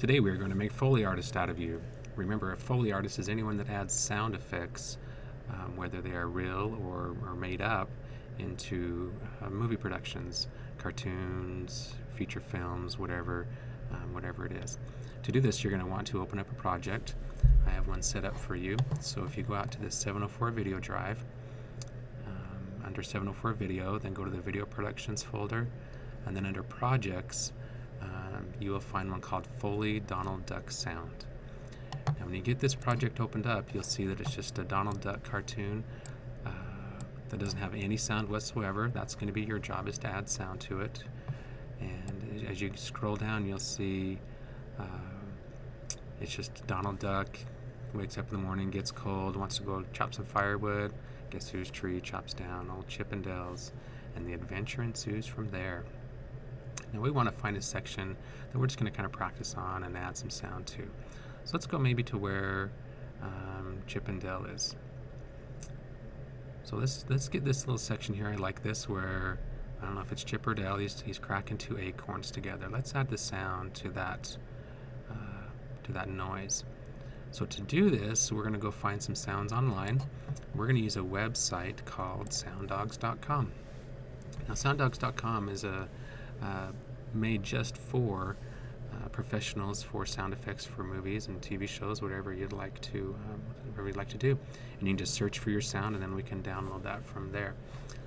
Today we are going to make Foley artist out of you. Remember, a Foley artist is anyone that adds sound effects, whether they are real or made up, into movie productions, cartoons, feature films, whatever it is. To do this, you're going to want to open up a project. I have one set up for you. So if you go out to this 704 video drive, under 704 video, then go to the video productions folder, and then under projects, you will find one called Foley Donald Duck Sound. Now when you get this project opened up, you'll see that it's just a Donald Duck cartoon that doesn't have any sound whatsoever. That's going to be your job, is to add sound to it. And as you scroll down, you'll see it's just Donald Duck wakes up in the morning, gets cold, wants to go chop some firewood. Guess whose tree chops down? Old Chippendale's. And the adventure ensues from there. Now we want to find a section that we're just going to kind of practice on and add some sound to. So let's go maybe to where Chippendale is. So let's get this little section here. I like this, where I don't know if it's Chip or Dale. He's cracking two acorns together. Let's add the sound to that noise. So to do this, we're going to go find some sounds online. We're going to use a website called sounddogs.com. Now sounddogs.com is made just for professionals for sound effects for movies and TV shows, whatever you'd like to do. And you can just search for your sound, and then we can download that from there.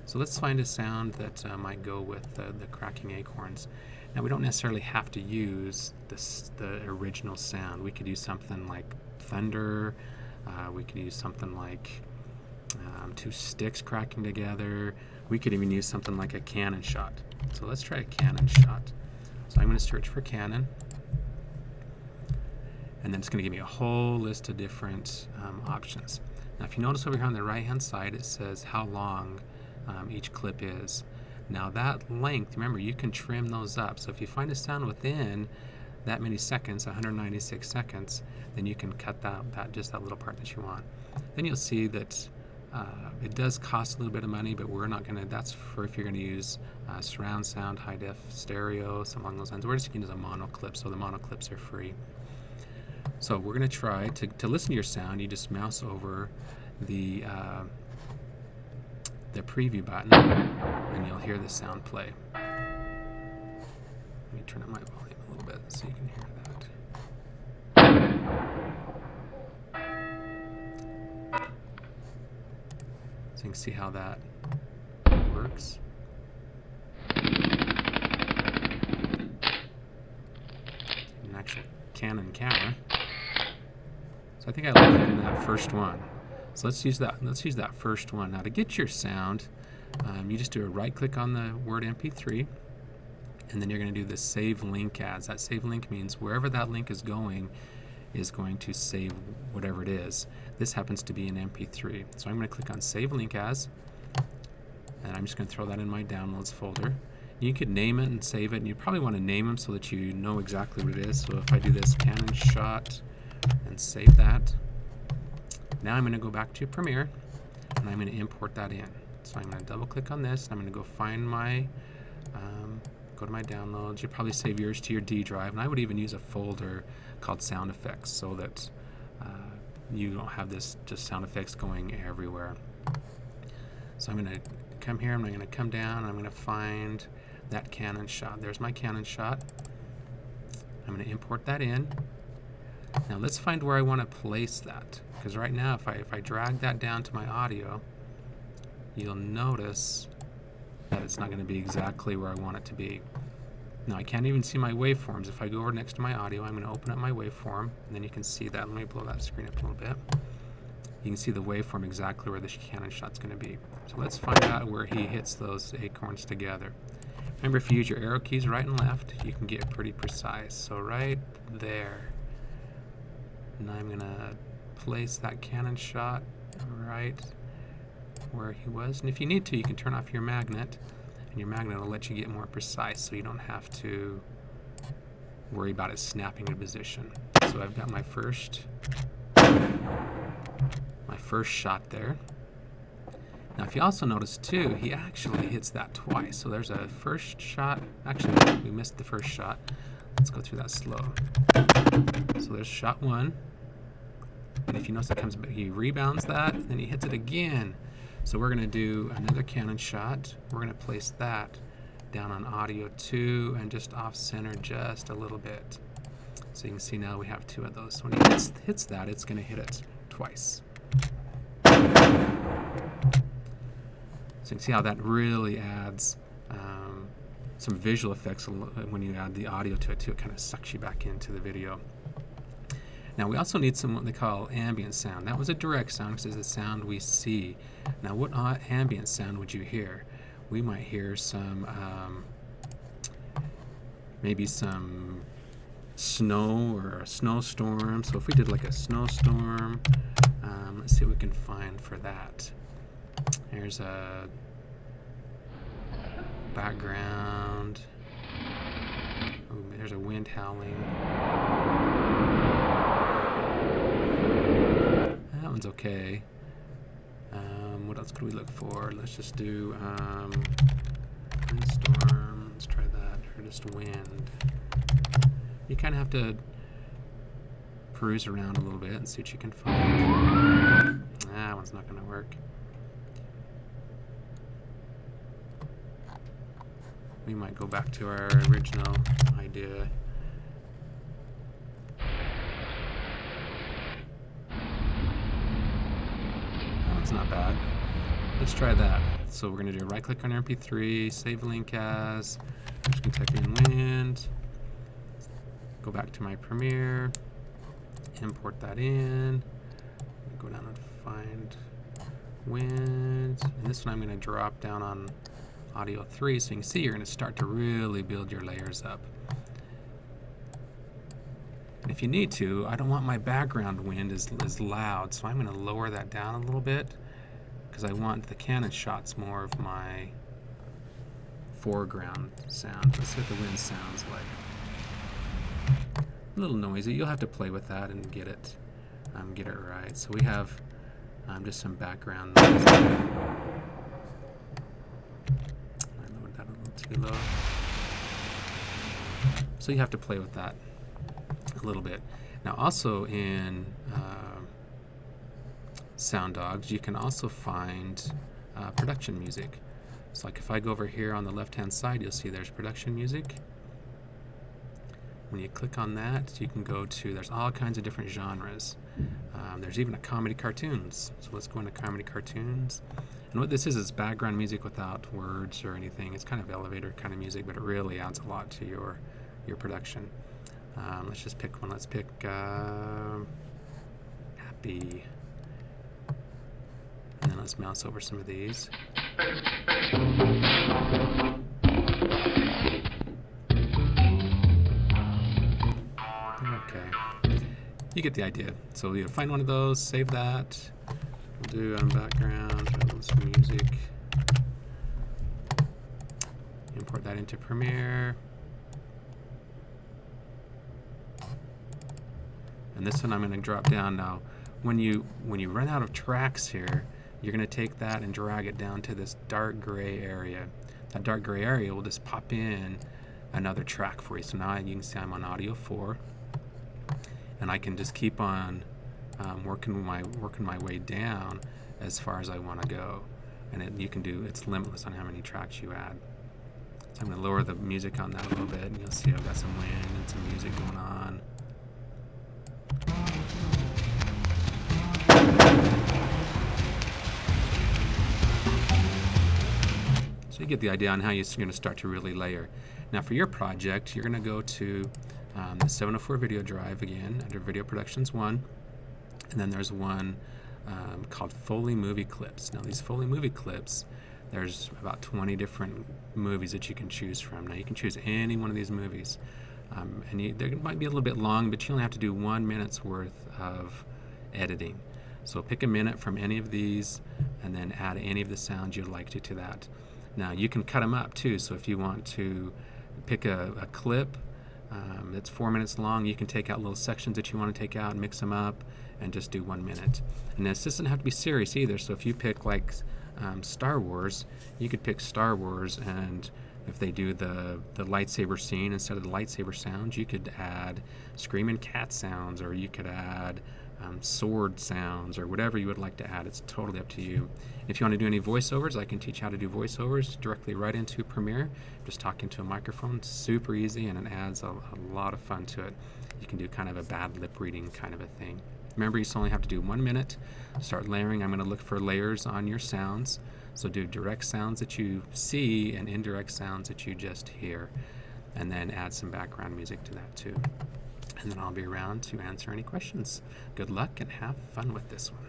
So let's find a sound that might go with the cracking acorns. Now we don't necessarily have to use the original sound. We could use something like thunder. We could use something like two sticks cracking together. We could even use something like a cannon shot. So let's try a cannon shot. So I'm going to search for cannon, and then it's going to give me a whole list of different options. Now if you notice over here on the right hand side, it says how long each clip is. Now that length, remember, you can trim those up. So if you find a sound within that many seconds, 196 seconds, then you can cut just that little part that you want. Then you'll see that it does cost a little bit of money, but we're not going to, that's for if you're going to use surround sound, high def stereo, something along those lines. We're just going to use a mono clip, so the mono clips are free. So we're going to try to listen to your sound. You just mouse over the preview button, and you'll hear the sound play. Let me turn up my volume a little bit so you can hear that. So you can see how that works. An actual Canon camera. So I think I like even that first one. So let's use that. Let's use that first one. Now to get your sound, you just do a right click on the word MP3, and then you're going to do the save link as. That save link means wherever that link is going to save whatever it is. This happens to be an MP3. So I'm going to click on Save Link As, and I'm just going to throw that in my Downloads folder. You could name it and save it, and you probably want to name them so that you know exactly what it is. So if I do this Canon shot and save that, now I'm going to go back to Premiere, and I'm going to import that in. So I'm going to double click on this, and I'm going to go find my go to my downloads. You'll probably save yours to your D drive, and I would even use a folder called sound effects so that you don't have this just sound effects going everywhere. So I'm going to come here, and I'm going to come down, and I'm going to find that cannon shot. There's my cannon shot. I'm going to import that in. Now let's find where I want to place that, because right now if I drag that down to my audio, you'll notice that it's not going to be exactly where I want it to be. Now I can't even see my waveforms. If I go over next to my audio, I'm going to open up my waveform, and then you can see that. Let me blow that screen up a little bit. You can see the waveform exactly where the cannon shot's going to be. So let's find out where he hits those acorns together. Remember, if you use your arrow keys right and left, you can get pretty precise. So right there. And I'm going to place that cannon shot right where he was. And if you need to, you can turn off your magnet, and your magnet will let you get more precise so you don't have to worry about it snapping in position. So I've got my first shot there. Now if you also notice too, he actually hits that twice. So there's a first shot. Actually, we missed the first shot. Let's go through that slow. So there's shot 1. And if you notice, it comes back, he rebounds that, and then he hits it again. So we're going to do another cannon shot. We're going to place that down on audio 2 and just off center just a little bit. So you can see now we have 2 of those. So when he hits that, it's going to hit it twice. So you can see how that really adds some visual effects when you add the audio to it too. It kind of sucks you back into the video. Now we also need some what they call ambient sound. That was a direct sound because it's a sound we see. Now what ambient sound would you hear? We might hear some, maybe some snow or a snowstorm. So if we did like a snowstorm, let's see what we can find for that. Here's a background. Oh, there's a wind howling. That one's okay. What else could we look for? Let's just do windstorm. Let's try that. Or just wind. You kind of have to peruse around a little bit and see what you can find. That one's not going to work. We might go back to our original idea. That's not bad. Let's try that. So we're going to do a right click on MP3, save link as, I'm just going to type in wind, go back to my Premiere, import that in, go down and find wind, and this one I'm going to drop down on audio 3 so you can see you're going to start to really build your layers up. And if you need to, I don't want my background wind as loud, so I'm going to lower that down a little bit because I want the cannon shots more of my foreground sound. Let's see what the wind sounds like. A little noisy. You'll have to play with that and get it right. So we have just some background noise. I lowered that a little too low. So you have to play with that a little bit. Now also in Sound Dogs, you can also find production music. So like if I go over here on the left hand side, you'll see there's production music. When you click on that, you can go to, there's all kinds of different genres. There's even a comedy cartoons. So let's go into comedy cartoons. And what this is background music without words or anything. It's kind of elevator kind of music, but it really adds a lot to your production. Let's just pick one. Let's pick Happy. And then let's mouse over some of these. Okay. You get the idea. So you find one of those, save that. We'll do background, some music. Import that into Premiere. And this one I'm going to drop down now. When you run out of tracks here, you're going to take that and drag it down to this dark gray area. That dark gray area will just pop in another track for you. So now you can see I'm on audio 4, and I can just keep on working my way down as far as I want to go. And it's limitless on how many tracks you add. So I'm going to lower the music on that a little bit, and you'll see I've got some wind and some music going on. So you get the idea on how you're going to start to really layer. Now for your project, you're going to go to the 704 video drive again under Video Productions 1, and then there's one called Foley Movie Clips. Now these Foley Movie Clips, there's about 20 different movies that you can choose from. Now you can choose any one of these movies. They might be a little bit long, but you only have to do 1 minute's worth of editing. So pick a minute from any of these and then add any of the sounds you'd like to that. Now you can cut them up too, so if you want to pick a clip that's 4 minutes long, you can take out little sections that you want to take out and mix them up and just do 1 minute. And this doesn't have to be serious either, so if you pick like Star Wars, you could pick Star Wars and if they do the lightsaber scene, instead of the lightsaber sounds, you could add screaming cat sounds, or you could add sword sounds, or whatever you would like to add. It's totally up to you. If you want to do any voiceovers, I can teach how to do voiceovers directly right into Premiere. Just talking to a microphone, super easy, and it adds a lot of fun to it. You can do kind of a bad lip reading kind of a thing. Remember, you only have to do 1 minute. Start layering. I'm going to look for layers on your sounds. So do direct sounds that you see and indirect sounds that you just hear. And then add some background music to that too. And then I'll be around to answer any questions. Good luck and have fun with this one.